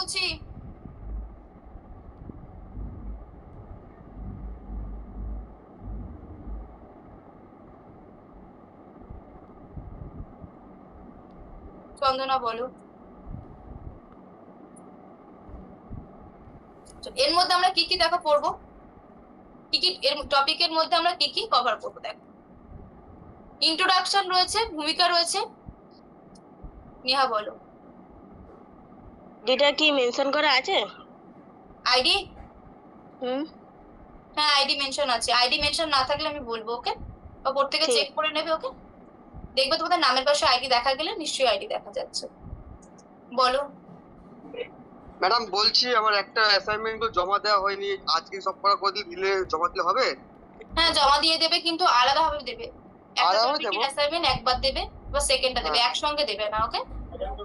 বলছি। চন্দনা বলো। এর মধ্যে আমরা কি কি দেখা পড়বো, কি কি এর টপিকের মধ্যে আমরা কি কি কভার করবো? দেখো, ইন্ট্রোডাকশন রয়েছে, ভূমিকা রয়েছে। নেহা বলো। যেটা কি মেনশন করা আছে? আইডি? হুম, হ্যাঁ, আইডি মেনশন আছে। আইডি মেনশন না থাকলে আমি বলবো, ওকে? ওপর থেকে ঠিক। চেক করে নেবে, ওকে? দেখবে তোমাদের নামের পাশে আইডি দেখা গেলে নিশ্চয়ই আইডি দেখা যাচ্ছে। বলো। ম্যাডাম বলছি আমার একটা অ্যাসাইনমেন্ট গুলো জমা দেওয়া হয়নি, আজকে সব করা করে দিলে জমা দিলে হবে? হ্যাঁ, জমা দিয়ে দেবে, কিন্তু আলাদা ভাবে দেবে। একটা আলাদাভাবে টপিকের দেবো? অ্যাসাইনমেন্ট একবার দেবে, বা সেকেন্ডটা দেবে, হ্যাঁ। একসঙ্গে দেবে না, ওকে?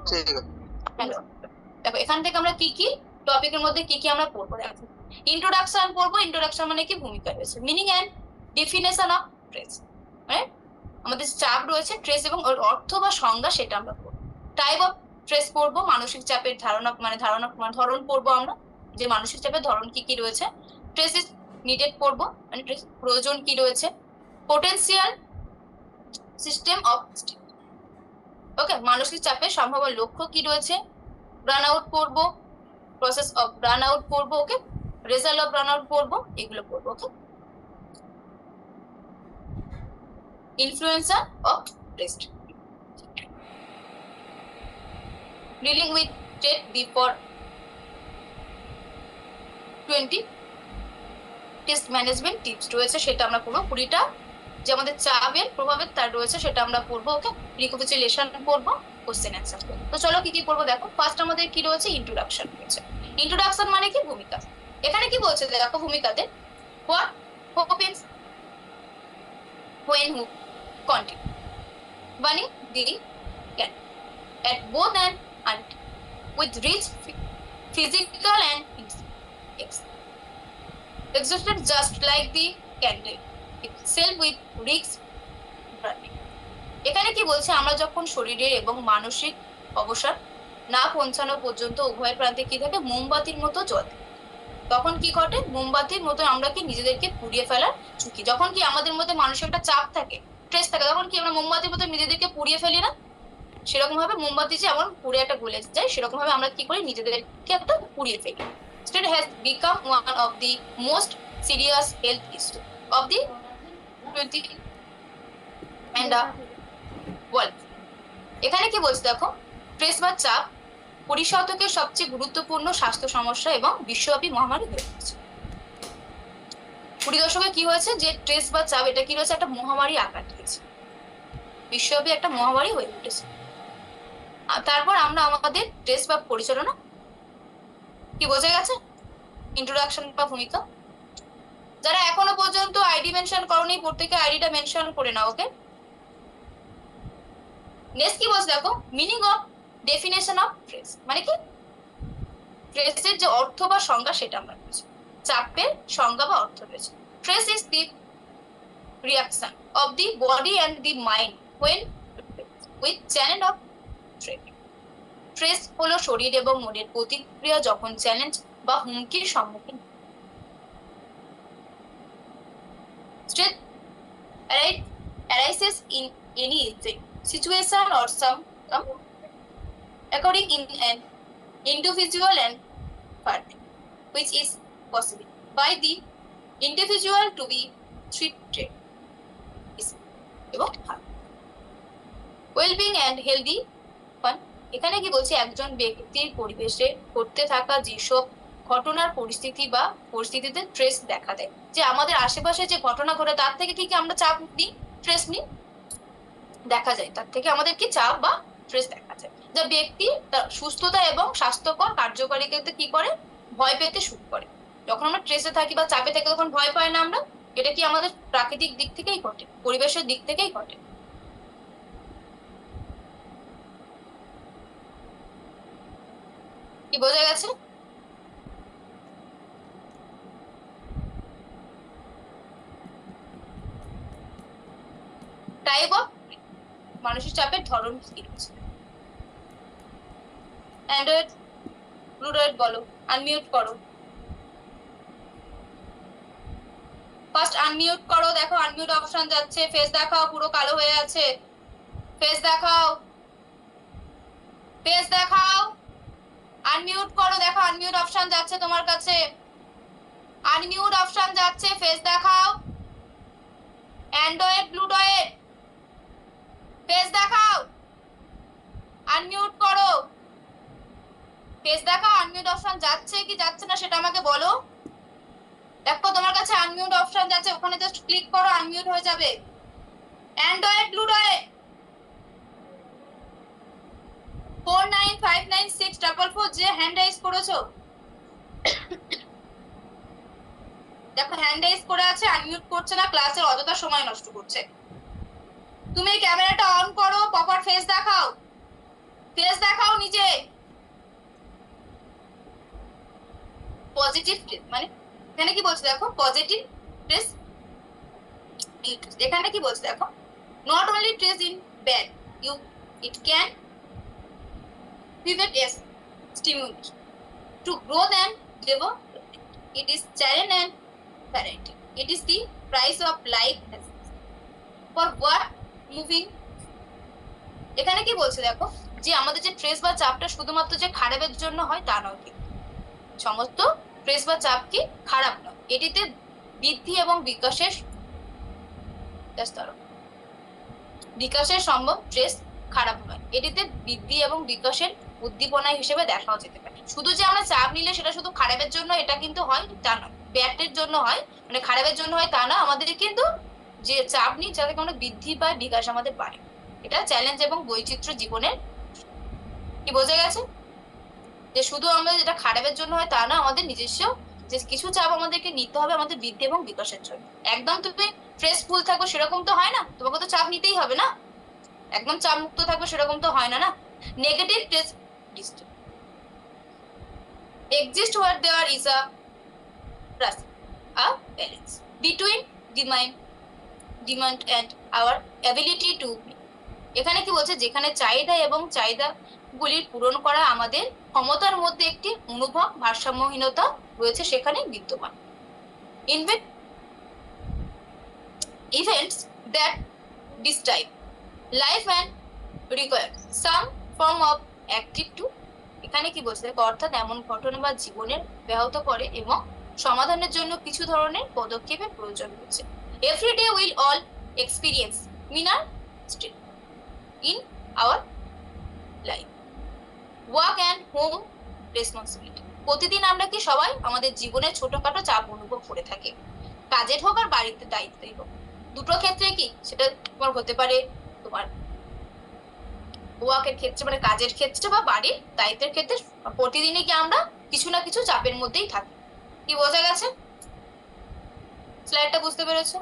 ঠিক আছে। হ্যালো, দেখো এখান থেকে আমরা কি কি টপিকের মধ্যে কি কি আমরা পড়বো। দেখো, ইন্ট্রোডাকশন পড়বো। ইন্ট্রোডাকশন মানে কি, ভূমিকা রয়েছে। Meaning and definition of stress, মানে আমাদের চাপ রয়েছে, ট্রেস এবং ওর অর্থ বা সংজ্ঞা, সেটা আমরা পড়বো। টাইপ অফ ট্রেস পড়বো, মানসিক চাপের ধারণা মানে ধরন পড়বো আমরা, যে মানসিক চাপের ধরন কি কি রয়েছে। ট্রেস ইজ নিডেড পড়বো, মানে ট্রেস প্রয়োজন কি রয়েছে। পোটেনশিয়াল সিস্টেম অফ, ওকে, মানসিক চাপের সম্ভাব্য লক্ষ্য কি রয়েছে। রান আউট পড়বো, প্রসেস অফ রান আউট পড়বো, okay? Result of run out পড়বো, এগুলো পড়বো, okay? Influencer of test, dealing with TET before 20 test management tips রয়েছে, সেটা আমরা পড়বো। 20টা যে আমাদের চাপের প্রভাবের তার রয়েছে, সেটা আমরা পড়বো, ওকে? রিকপিচুলেশন পড়বো, কোশ্চেন অ্যান্সার পড়বো। তো চলো কি কি পড়বো দেখো। ফার্স্ট আমাদের কি রয়েছে, ইন্ট্রোডাকশন রয়েছে। ইন্ট্রোডাকশন মানে কি, ভূমিকা। এখানে কি বলছে দেখো, ভূমিকাতে what happens when who continue running the can at both and with rich physical and existed just like the candle itself with risk burning. এখানে কি বলছে, আমরা যখন শরীরের এবং মানসিক অবসাদ না পৌঁছানো পর্যন্ত উভয় প্রান্তে কি থাকে, মোমবাতির মতো জ্বলে। তখন কি ঘটে, মোমবাতির মতো আমরা কি নিজেদেরকে পুড়িয়ে ফেলার ঝুঁকি। যখন কি আমাদের মধ্যে মানসিক একটা চাপ থাকে, স্ট্রেস থাকে, তখন কি আমরা মোমবাতির মতো নিজেদেরকে পুড়িয়ে ফেলি না? সেরকম ভাবে মোমবাতি যেমন পুড়ে একটা গলে যায়, সেরকম ভাবে আমরা কি করি, নিজেদেরকে একটা পুড়িয়ে ফেলি। Stress has become one of the most serious health issue of the 20 and world. এখানে কি বলছে দেখো, স্ট্রেস বা চাপ 20 শতকের সবচেয়ে গুরুত্বপূর্ণ স্বাস্থ্য সমস্যা এবং বিশ্বব্যাপী মহামারী হয়ে উঠেছে। 20 দশকে কি হয়েছে, যে স্ট্রেস বা চাপ এটা কি রয়েছে, একটা মহামারী আকার নিয়েছে, বিশ্বব্যাপী একটা মহামারী হয়ে উঠেছে। আর তারপর আমরা আমাদের স্ট্রেস বা পরিচালনা কি, বোঝা গেছে? ইন্ট্রোডাকশন বা ভূমিকা। যারা এখনো পর্যন্ত আইডি মেনশন করনি, প্রত্যেকে আইডিটা মেনশন করে নাও, ওকে? নেক্সট কি বলছে দেখো, meaning of definition of stress, মানে কি, স্ট্রেসের যে অর্থ বা সংজ্ঞা, সেটা আমরা বুঝি। চাপের সংজ্ঞা বা অর্থ রয়েছে। Stress is the reaction of the body and the mind when with challenge of threat. Stress হলো শরীর এবং মনের প্রতিক্রিয়া যখন চ্যালেঞ্জ বা হুমকির সম্মুখীন। Stress arises in any situation or some according in an individual and party, which is possible by the individual to be treated এবং ওয়েলবিং এন্ড হেলদি ফান। এখানে কি বলছে, একজন ব্যক্তির পরিবেশে ঘটতে থাকা যেসব ঘটনার পরিস্থিতিতে স্ট্রেস দেখা দেয়, যে আমাদের আশেপাশে যে ঘটনা ঘটে তার থেকে কি কি আমরা চাপ নিই, স্ট্রেস নিই, দেখা যায় তার থেকে আমাদের কি চাপ বা স্ট্রেস দেখা যায়। যা ব্যক্তি তার সুস্থতা এবং স্বাস্থ্যকর কার্যকারিতাতে কি করে, ভয় পেতে শুরু করে। যখন আমরা স্ট্রেসে থাকি বা চাপে থাকি, তখন ভয় পাই না আমরা। এটা কি আমাদের প্রাকৃতিক দিক থেকেই ঘটে, পরিবেশের দিক থেকেই ঘটে। কি বোঝা গেছে? টাইপ অফ মানসিক চাপের ধরন কি রয়েছে। অ্যান্ড্রয়েড ব্লু ডয়েট বলো, আনমিউট করো। ফার্স্ট আনমিউট করো, দেখো আনমিউট অপশন যাচ্ছে, ফেস দেখাও, পুরো কালো হয়ে আছে, ফেস দেখাও, ফেস দেখাও, আনমিউট করো, দেখো আনমিউট অপশন যাচ্ছে তোমার কাছে, আনমিউট অপশন যাচ্ছে, ফেস দেখাও, অ্যান্ড্রয়েড ব্লু ডয়েট, ফেস দেখাও, আনমিউট করো, ফেস দেখাও, আনমিউট অপশন যাচ্ছে কি যাচ্ছে না সেটা আমাকে বলো। দেখো তোমার কাছে আনমিউট অপশন যাচ্ছে, ওখানে জাস্ট ক্লিক করো, আনমিউট হয়ে যাবে। অ্যান্ড্রয়েড ব্লু ডয়েট 49596444 যে হ্যান্ড রাইজ করেছো, দেখো হ্যান্ড রাইজ করে আছে, আনমিউট করছে না, ক্লাসের অযথা সময় নষ্ট করছে। তুমি ক্যামেরাটা অন করো, প্রপার ফেস দেখাও, ফেস দেখাও নিজে। পজিটিভ মানে এখানে কি বলছে দেখো, পজিটিভ ট্রেস, এখানে কি বলছে দেখো, not only stress in bad, you it can pivot as stimulus to growth and develop. It is challenge and variety. It is the price of life for what moving. এখানে কি বলছে দেখো, যে আমাদের যে ট্রেস বা চাপটা শুধুমাত্র যে খারাপের জন্য হয় তা নয়, কিন্তু সমস্ত ট্রেস বা চাপ কি খারাপ নয়, এটিতে বৃদ্ধি এবং বিকাশের বিকাশের সম্ভব ট্রেস খারাপ নয়, এটিতে বৃদ্ধি এবং বিকাশের উদ্দীপনা হিসেবে দেখাও যেতে পারে। শুধু যে আমরা চাপ নিলে সেটা শুধু খারাপের জন্য এটা কিন্তু হয় তা নয়, ব্যাটের জন্য হয়, মানে খারাপের জন্য হয় তা না, আমাদের কিন্তু যে চাপ নিই যাতে কোনো বৃদ্ধি বা বিকাশ আমাদের বাড়ে, এটা চ্যালেঞ্জ এবং বৈচিত্র্য জীবনের। কি বোঝা গেছে? যে শুধু আমরা যেটা খারাপের জন্য হয় তা না, আমাদের নিজস্ব যে কিছু চাপ আমাদেরকে নিতে হবে আমাদের বৃদ্ধি এবং বিকাশের জন্য। একদম তুমি স্ট্রেসফুল থাকো সেরকম তো হয় না, তোমাকে তো চাপ নিতেই হবে না, একদম চাপ মুক্ত থাকবে সেরকম তো হয় না। না, negative stress exist where there is a balance between demand and our ability to. এখানে কি বলছে, যেখানে চাহিদা এবং চাহিদাগুলির পূরণ করা আমাদের ক্ষমতার মধ্যে একটি অনুভব ভারসাম্যহীনতা রয়েছে সেখানে বিদ্যমান। Events that disturb life and require some form of active to. এখানে কি বলছে, অর্থাৎ এমন ঘটনা বা জীবনের ব্যাহত করে এবং সমাধানের জন্য কিছু ধরনের পদক্ষেপের প্রয়োজন রয়েছে। Every day will all experience Minar in our life work and home responsibility. প্রতিদিন আমরা কি সবাই আমাদের জীবনে ছোটখাটো চাপ অনুভব করে থাকি, কাজের হোক আর বাড়িতে দায়িত্বই হোক, দুটো ক্ষেত্রে কি সেটা তোমার হতে পারে, তোমার ওয়ার্কের ক্ষেত্রে মানে কাজের ক্ষেত্রে বা বাড়ির দায়িত্বের ক্ষেত্রে প্রতিদিনই কি আমরা কিছু না কিছু চাপের মধ্যেই থাকি। কি বোঝা গেছে? স্লাইডটা বুঝতে পেরেছো?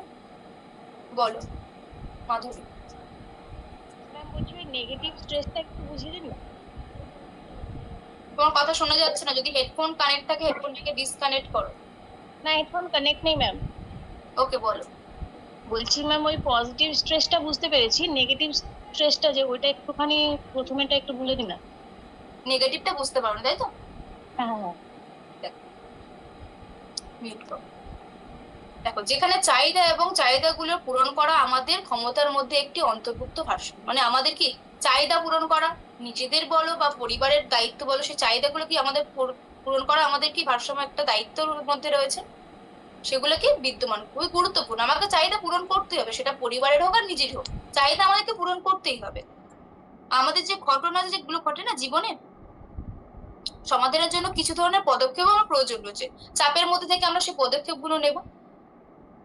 বলো মাধুরী। ম্যাম বলছি নেগেটিভ স্ট্রেসটা একটু বুঝিয়ে দিন না। তোমার কথা শোনা যাচ্ছে না, যদি হেডফোন কানেক্ট থাকে হেডফোনটাকে ডিসকানেক্ট করো। না, হেডফোন কানেক্ট নেই ম্যাম। ওকে বলো। বলছি ম্যাম ওই পজিটিভ স্ট্রেসটা বুঝতে পেরেছি, নেগেটিভ স্ট্রেসটা যে ওইটা একটুখানি প্রথমেটা একটু বলে দিন না। নেগেটিভটা বুঝতে পারো তাই তো? হ্যাঁ। মিউট করো। দেখো, যেখানে চাহিদা এবং চাহিদাগুলো পূরণ করা আমাদের ক্ষমতার মধ্যে একটি অন্তর্ভুক্ত ভারসাম্য, মানে আমাদের কি চাহিদা পূরণ করা, নিজেদের বলো বা পরিবারের দায়িত্ব বলো, সেই চাহিদাগুলো কি আমাদের পূরণ করা আমাদের কি ভারসাম্য একটা দায়িত্বের মধ্যে রয়েছে, সেগুলো কি বিদ্যমান, খুবই গুরুত্বপূর্ণ। আমাকে চাহিদা পূরণ করতেই হবে, সেটা পরিবারের হোক আর নিজের হোক, চাহিদা আমাদেরকে পূরণ করতেই হবে। আমাদের যে ঘটনা যেগুলো ঘটে না জীবনে, সমাধানের জন্য কিছু ধরনের পদক্ষেপ আমার প্রয়োজন রয়েছে, চাপের মধ্যে থেকে আমরা সেই পদক্ষেপগুলো নেব।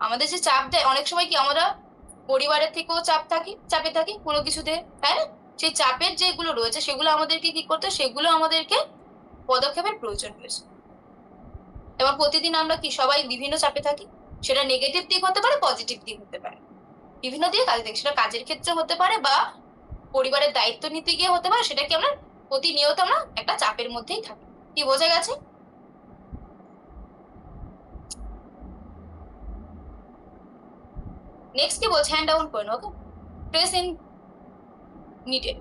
আমাদের যে চাপ দেয় অনেক সময় কি আমরা পরিবারের থেকেও চাপে থাকি কোনো কিছুতে, তাই না? সেই চাপের যেগুলো রয়েছে সেগুলো আমাদেরকে কি করতে, সেগুলো আমাদেরকে পদক্ষেপের প্রয়োজন রয়েছে। এবং প্রতিদিন আমরা কি সবাই বিভিন্ন চাপে থাকি, সেটা নেগেটিভ দিক হতে পারে, পজিটিভ দিক হতে পারে, বিভিন্ন দিকে কাজে থাকি, সেটা কাজের ক্ষেত্রে হতে পারে বা পরিবারের দায়িত্ব নিতে গিয়ে হতে পারে, সেটা কি আমরা প্রতিনিয়ত আমরা একটা চাপের মধ্যেই থাকি। কি বোঝা গেছে? নেক্সট কি বলছে, হ্যান্ড ডাউন করে নাও। ওকে, ট্রেস ইন নিডেড,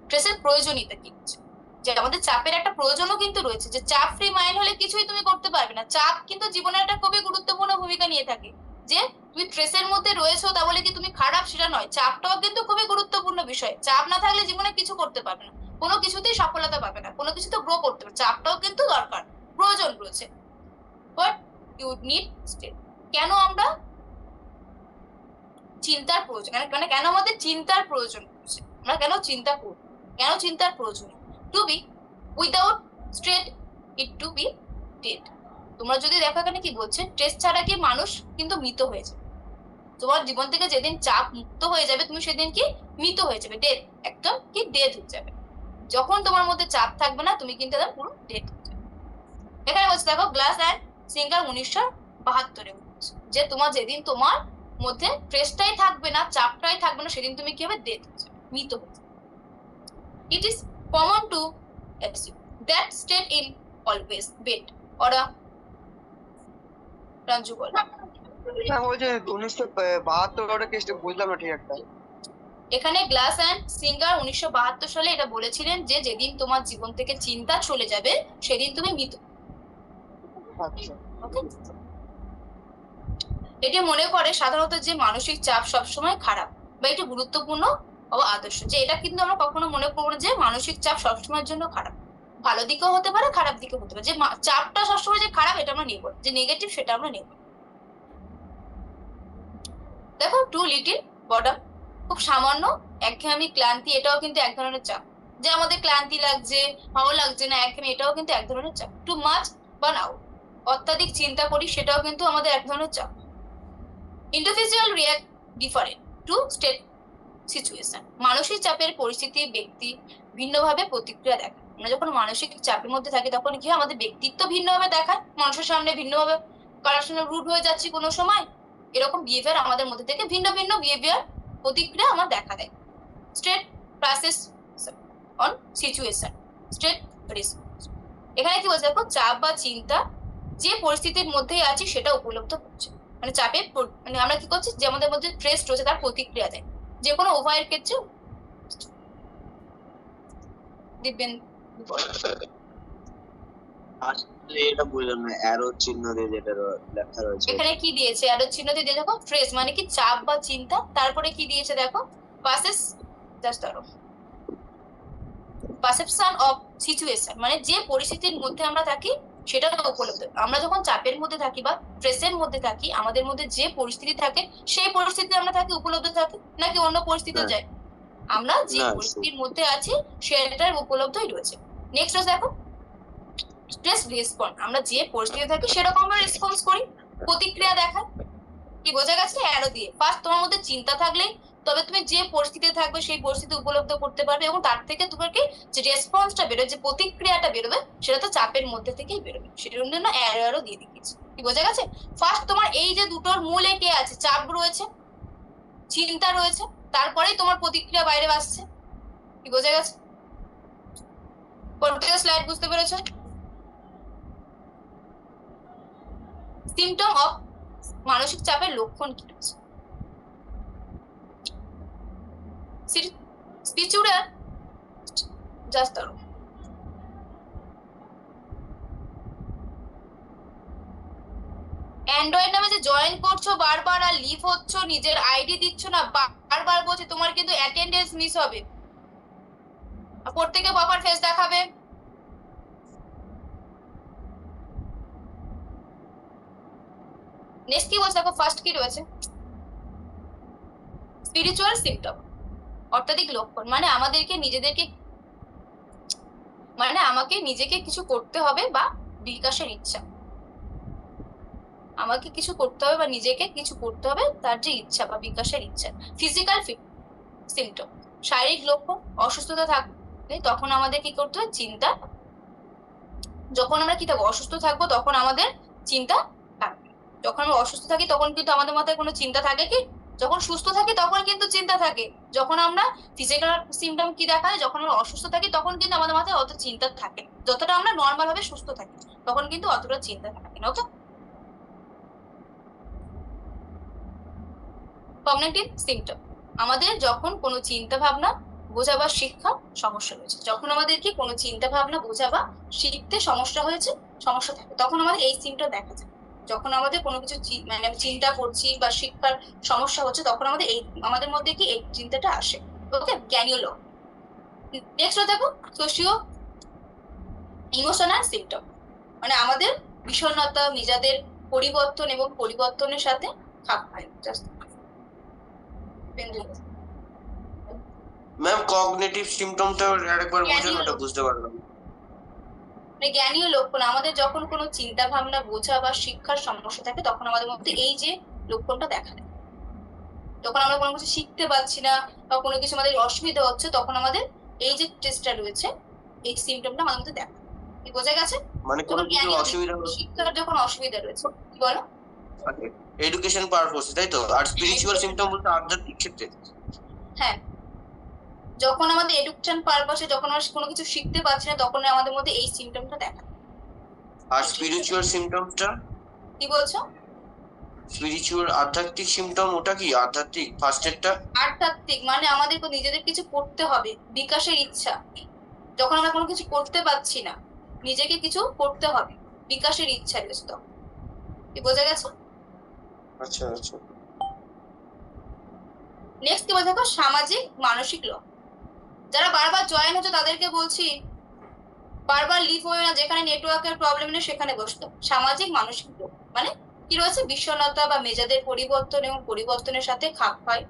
ট্রেসের প্রয়োজনীয়তা কি হচ্ছে, যে আমাদের চাপের একটা প্রয়োজনও কিন্তু রয়েছে, যে চাপ ফ্রি মাইন্ড হলে কিছুই তুমি করতে পারবে না। চাপ কিন্তু জীবনের একটা খুবই গুরুত্বপূর্ণ ভূমিকা নিয়ে থাকে। যে তুমি স্ট্রেসের মধ্যে রয়েছো তা বলে কি তুমি খারাপ সেটা নয়, চাপটাও কিন্তু খুবই গুরুত্বপূর্ণ বিষয়। চাপ না থাকলে জীবনে কিছু করতে পারবে না, কোনো কিছুতেই সফলতা পাবে না, কোনো কিছুতে গ্রো করতে পারবে। চাপটাও কিন্তু দরকার, প্রয়োজন রয়েছে। But you need state. কেন আমরা চিন্তার প্রয়োজন, মানে কেন আমাদের চিন্তার প্রয়োজন হচ্ছে, আমরা কেন চিন্তা করব, কেন চিন্তার প্রয়োজন? To be without stress it to be dead. তোমরা যদি দেখো এখানে কি বলছে, স্ট্রেস ছাড়া কি মানুষ কিন্তু মৃত হয়ে যাবে। তোমার জীবন থেকে যেদিন চাপ মুক্ত হয়ে যাবে তুমি সেদিন কি মৃত হয়ে যাবে, ডেড, একদম কি ডেড হয়ে যাবে। যখন তোমার মধ্যে চাপ থাকবে না তুমি কিন্তু একদম পুরো ডেড হয়ে যাবে। এখানে বলছে দেখো গ্লাস অ্যান্ড সিঙ্গার 1972 যে তোমার যেদিন তোমার মধ্যে স্ট্রেসটাই থাকবে না, চাপটাই থাকবে না, সেদিন তুমি কি হবে, ডেড হয়ে যাবে, মৃত হয়ে যাবে। It is common to assume that state in always bed or a Ranju বল। হ্যাঁ, ওই যে 1972 কেসটা বুঝলাম না ঠিক একটা। এখানে গ্লাস অ্যান্ড সিঙ্গার 1972 সালে এটা বলেছিলেন যে যেদিন তোমার জীবন থেকে চিন্তা চলে যাবে সেদিন তুমি মৃত। আচ্ছা, ওকে, এটি মনে করে সাধারণত যে মানসিক চাপ সবসময় খারাপ বা এটি গুরুত্বপূর্ণ ও আদর্শ, যে এটা কিন্তু আমরা কখনো মনে করবো না যে মানসিক চাপ সবসময়ের জন্য খারাপ। ভালো দিকেও হতে পারে, খারাপ দিকেও হতে পারে। যে চাপটা সবসময় যে খারাপ এটা আমরা নেব, যে নেগেটিভ সেটা আমরা নেব। দেখো টু লিটিল বডম, খুব সামান্য একঘেয়েমি ক্লান্তি, এটাও কিন্তু এক ধরনের চাপ। যে আমাদের ক্লান্তি লাগছে, ভালো লাগছে না, একঘেয়েমি, এটাও কিন্তু এক ধরনের চাপ। টু মাচ বার্ন আউট, অত্যাধিক চিন্তা করি, সেটাও কিন্তু আমাদের এক ধরনের চাপ। Individual react different two state situation, মানসিক চাপের পরিস্থিতি ব্যক্তি ভিন্নভাবে প্রতিক্রিয়া দেখায়। আমরা যখন মানসিক চাপের মধ্যে থাকি তখন কি আমাদের ব্যক্তিত্ব ভিন্নভাবে দেখায়, মানুষের সামনে ভিন্নভাবে, কারোর সঙ্গে রুড হয়ে যাচ্ছি কোনো সময়, এরকম বিহেভিয়ার আমাদের মধ্যে থেকে ভিন্ন ভিন্ন বিহেভিয়ার প্রতিক্রিয়া আমার দেখা দেয়। State process on situation, state response. এখানে কি বলছে দেখো, চাপ বা চিন্তা যে পরিস্থিতির মধ্যেই আছি সেটা উপলব্ধ করছে, মানে চাপে মানে আমরা কি করছি, যে আমাদের মধ্যে স্ট্রেস রয়েছে তার প্রতিক্রিয়া দেয়, যে কোনো উভয়ের ক্ষেত্রে দিবেন। আসলে এটা বুঝলাম না, অ্যারো চিহ্ন দিয়ে যেটা লেখা রয়েছে এখানে কি দিয়েছে, অ্যারো চিহ্ন দিয়ে দেখো স্ট্রেস মানে কি চাপ বা চিন্তা, তারপরে কি দিয়েছে দেখো পাসেস, জাস্ট ধরো পারসেপশন অফ সিচুয়েশন, মানে যে পরিস্থিতির মধ্যে আমরা থাকি সেটা উপলব্ধ। আমরা যখন চাপের মধ্যে থাকি বা স্ট্রেসের মধ্যে থাকি আমাদের মধ্যে যে পরিস্থিতি থাকে সেই পরিস্থিতি আমরা থাকি উপলব্ধ থাকি, নাকি অন্য পরিস্থিতিও যায়? আমরা যে না, পরিস্থিতির মধ্যে আছি সেটার উপলব্ধই রয়েছে। নেক্সট দেখো স্ট্রেস রেসপন্স, আমরা যে পরিস্থিতি থাকি সেরকম আমরা রেসপন্স করি, প্রতিক্রিয়া দেখায়। কি বোঝা গেছে অ্যারো দিয়ে? ফার্স্ট তোমার মধ্যে চিন্তা থাকলেই তবে তুমি যে পরিস্থিতিতে থাকবে সেই পরিস্থিতি উপলব্ধ করতে পারবে, এবং তার থেকে তোমার কি যে রেসপন্সটা বেরোবে, যে প্রতিক্রিয়াটা বেরোবে, সেটা তো চাপের মধ্যে থেকেই বেরোবে। সেটার জন্য অ্যারো দিয়ে দিয়েছি। কি বোঝা গেছে? ফার্স্ট তোমার এই যে দুটোর মূলে কে আছে, চাপ রয়েছে, চিন্তা রয়েছে, তারপরেই তোমার প্রতিক্রিয়া বাইরে আসছে। কি বোঝা গেছে? প্রত্যেকটা স্লাইড বুঝতে পেরেছো? সিমটম অফ মানসিক চাপের লক্ষণ কি রয়েছে? স্পিচুরাল, জাস্ট ধরো অ্যান্ড্রয়েড নামে যে জয়েন করছো বারবার আর লিভ হচ্ছ, নিজের আইডি দিচ্ছ না, বারবার বলছে, তোমার কিন্তু অ্যাটেন্ডেন্স মিস হবে। প্রত্যেকে প্রপার ফেস দেখাবে। নেক্সট কি বলছে দেখো, ফার্স্ট কি রয়েছে, স্পিরিচুয়াল সিম্পটম, অত্যাধিক লক্ষণ, মানে আমাদেরকে নিজেদেরকে, মানে আমাকে নিজেকে কিছু করতে হবে বা বিকাশের ইচ্ছা, আমাকে কিছু করতে হবে বা নিজেকে কিছু করতে হবে তার যে ইচ্ছা বা বিকাশের ইচ্ছা। ফিজিক্যাল সিম্পটম, শারীরিক লক্ষণ, অসুস্থতা থাকলে তখন আমাদের কি করতে হবে, চিন্তা। যখন আমরা কি থাকবো, অসুস্থ থাকবো, তখন আমাদের চিন্তা থাকবে। যখন আমরা অসুস্থ থাকি তখন কিন্তু আমাদের মাথায় কোনো চিন্তা থাকে কি? যখন সুস্থ থাকি তখন কিন্তু চিন্তা থাকে। যখন আমরা ফিজিক্যাল সিমটম কি দেখায়, যখন আমরা অসুস্থ থাকি তখন কিন্তু আমাদের মাথায় অত চিন্তা থাকে, যতটা আমরা নর্মাল ভাবে সুস্থ থাকি তখন কিন্তু অতটা চিন্তা থাকে না। ওকে, কগনিটিভ সিমটম, আমাদের যখন কোনো চিন্তা ভাবনা বোঝা বা শিক্ষা সমস্যা হয়েছে। যখন আমাদের কি কোনো চিন্তা ভাবনা বোঝা বা শিখতে সমস্যা হয়েছে, সমস্যা থাকে, তখন আমাদের এই সিমটা দেখা যায়। যখন আমাদের কোনো কিছু মানে চিন্তা করছি বা শিক্ষার সমস্যা হচ্ছে, তখন আমাদের মধ্যে কি এই চিন্তাটা আসে। ওকে, জ্ঞানীয় লোক। নেক্সট দেখো সোশিও ইমোশনাল সিমটম, মানে আমাদের বিষণ্ণতা, নিজেদের পরিবর্তন এবং পরিবর্তনের সাথে খাপ খায়। জাস্ট ম্যাম কগনিটিভ সিমটমটা আরেকবার বুঝুন, জ্ঞানীয় ওটা বুঝতে পারলাম। মানে জ্ঞানীয় লক্ষণ, আমাদের যখন কোনো চিন্তা ভাবনা বোঝা বা শিক্ষার সমস্যা থাকে, তখন আমাদের মধ্যে এই যে লক্ষণটা দেখা দেয়। যখন আমরা কোনো কিছু শিখতে পারছি না বা কোনো কিছু আমাদের অসুবিধা হচ্ছে, তখন আমাদের এই যে টেস্টটা রয়েছে, এই সিমটমটা আমাদের মধ্যে দেখা দেয়। কি বোঝা গেছে? মানে কোনো যখন কিছু জ্ঞানীয় অসুবিধা হচ্ছে শিক্ষার যখন অসুবিধা রয়েছে, কি বলো? এডুকেশন পারপোজ, তাই তো? আর স্পিরিচুয়াল সিমটম বলতে আধ্যাত্মিক ক্ষেত্রে? হ্যাঁ, যখন আমাদের এডুকেশন পারপাসে যখন আমরা কোনো কিছু শিখতে পারছি না, তখন আমাদের মধ্যে এই সিমটমটা দেখা দেয়। আর স্পিরিচুয়াল সিমটমটা? কি বলছো? স্পিরিচুয়াল আধ্যাত্মিক সিমটম, ওটা কি আধ্যাত্মিক ফার্স্টেরটা? আধ্যাত্মিক মানে আমাদের নিজেদের কিছু করতে হবে, বিকাশের ইচ্ছা। যখন আমরা কোনো কিছু করতে পারছি না, নিজেকে কিছু করতে হবে, বিকাশের ইচ্ছা রয়েছে, তখন। কি বোঝা গেছে? আচ্ছা আচ্ছা। নেক্সট কি বলছে দেখো, সামাজিক মানসিক লোক। যারা বারবার জয়েন হচ্ছে তাদেরকে বলছি বারবার লিভ হয়ে না, যেখানে নেটওয়ার্কের প্রবলেম নেই সেখানে বসতো। সামাজিক মানসিক লোক মানে কি রয়েছে, বিষণ্ণতা বা মেজাজের পরিবর্তন এবং পরিবর্তনের সাথে খাপ খায়,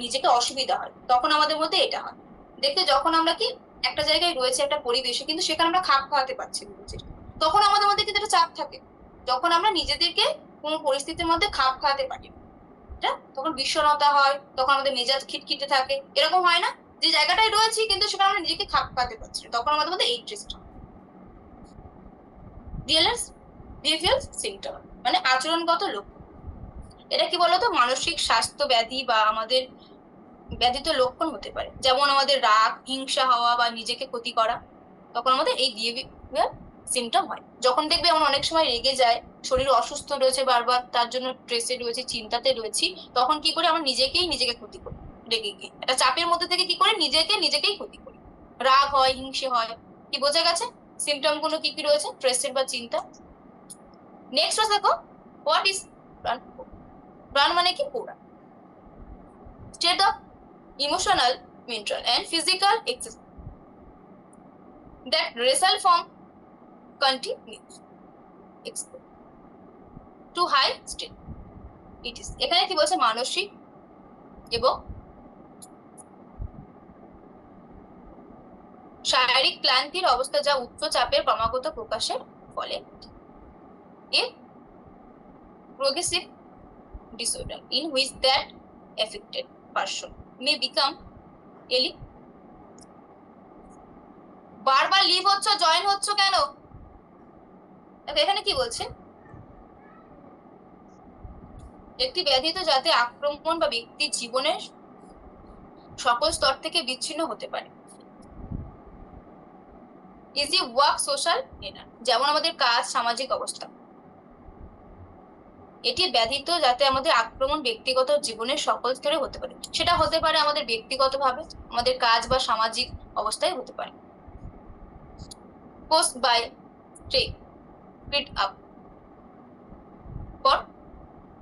নিজেকে অসুবিধা হয়, তখন আমাদের মধ্যে এটা হয়। দেখতে যখন আমরা কি একটা জায়গায় রয়েছে, একটা পরিবেশে, কিন্তু সেখানে আমরা খাপ খাওয়াতে পারছি না, তখন আমাদের মধ্যে কিন্তু একটা চাপ থাকে। যখন আমরা নিজেদেরকে কোনো পরিস্থিতির মধ্যে খাপ খাওয়াতে পারি, তখন বিষণ্ণতা হয়, তখন আমাদের মেজাজ খিটখিটে থাকে, এরকম হয় না? যে জায়গাটায় রয়েছি কিন্তু সেখানে আমরা নিজেকে খাপ খাওয়াতে পারছি না, তখন আমাদের মধ্যে এই ট্রেসটা। বিহেভিয়ার সিমটম মানে আচরণগত লক্ষণ। এটা কি বলতো, মানসিক স্বাস্থ্য ব্যাধি বা আমাদের ব্যাধিত লক্ষণ হতে পারে। যেমন আমাদের রাগ, হিংসা হওয়া বা নিজেকে ক্ষতি করা, তখন আমাদের এই বিহেভিয়ার সিমটম হয়। যখন দেখবে আমরা অনেক সময় রেগে যায়, শরীর অসুস্থ রয়েছে বারবার, তার জন্য স্ট্রেসে রয়েছে, চিন্তাতে রয়েছি, তখন কি করে আমরা নিজেকে ক্ষতি করি, রেগে গিয়ে একটা চাপের মধ্যে থেকে কি করে নিজেকেই ক্ষতি করি, রাগ হয়, হিংসে হয়। কি বোঝা গেছে সিমটম গুলো কি কি রয়েছে স্ট্রেসের বা চিন্তা? নেক্সট দেখো, হোয়াট ইজ প্রাণ? প্রাণ মানে কি? পুরা state of emotional, mental and physical excess that result from continuous exposure to high state. It is এখানে কি বলছে, মানসিক এবং শারীরিক ক্লান্তির অবস্থা, যা উচ্চ চাপের ক্রমাগত প্রকাশের ফলে। A progressive disorder in which that affected person may become ill. বারবার লিভ হচ্ছে, জয়েন হচ্ছে কেন? এখানে কি বলছে, একটি ব্যাধিত যাতে আক্রমণ বা ব্যক্তির জীবনের সকল স্তর থেকে বিচ্ছিন্ন হতে পারে। ইজি ওয়ার্ক, সোশ্যাল নেটওয়ার্ক, যেমন আমাদের কাজ, সামাজিক অবস্থা। এটি ব্যাধিত যাতে আমাদের আক্রমণ ব্যক্তিগত জীবনের সকল স্তরে হতে পারে। সেটা হতে পারে আমাদের ব্যক্তিগতভাবে, আমাদের কাজ বা সামাজিক অবস্থায় হতে পারে। Caused by straight up for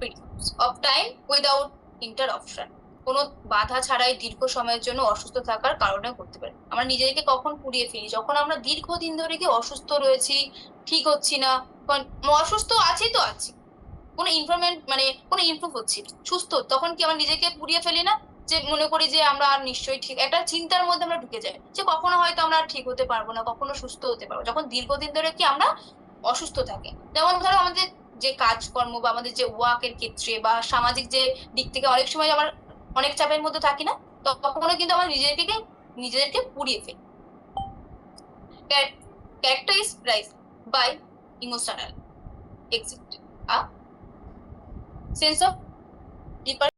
periods of time without interruption, কোনো বাধা ছাড়াই দীর্ঘ সময়ের জন্য অসুস্থ থাকার কারণে করতে পারে। আমরা নিজেদেরকে কখন পুড়িয়ে ফেলি, যখন আমরা দীর্ঘদিন ধরে কি অসুস্থ রয়েছি, ঠিক হচ্ছি না, অসুস্থ আছি তো আছি, কোনো ইমপ্রুভমেন্ট মানে কোনো ইমপ্রুভ হচ্ছে না, সুস্থ, তখন কি আমরা নিজেকে পুড়িয়ে ফেলি না? যে মনে করি যে আমরা আর নিশ্চয়ই ঠিক, একটা চিন্তার মধ্যে আমরা ঢুকে যাই যে কখনো হয়তো আমরা ঠিক হতে পারবো না, কখনো সুস্থ হতে পারবো, যখন দীর্ঘদিন ধরে কি আমরা অসুস্থ থাকি। যেমন ধরো আমাদের যে কাজকর্ম বা আমাদের যে ওয়ার্কের ক্ষেত্রে বা সামাজিক যে দিক থেকে অনেক সময় আমরা অনেক চাপের মধ্যে থাকি না, তখনও কিন্তু আমরা নিজেদেরকে পুড়িয়ে ফেলি। Characterized by emotional exit, a sense of deeper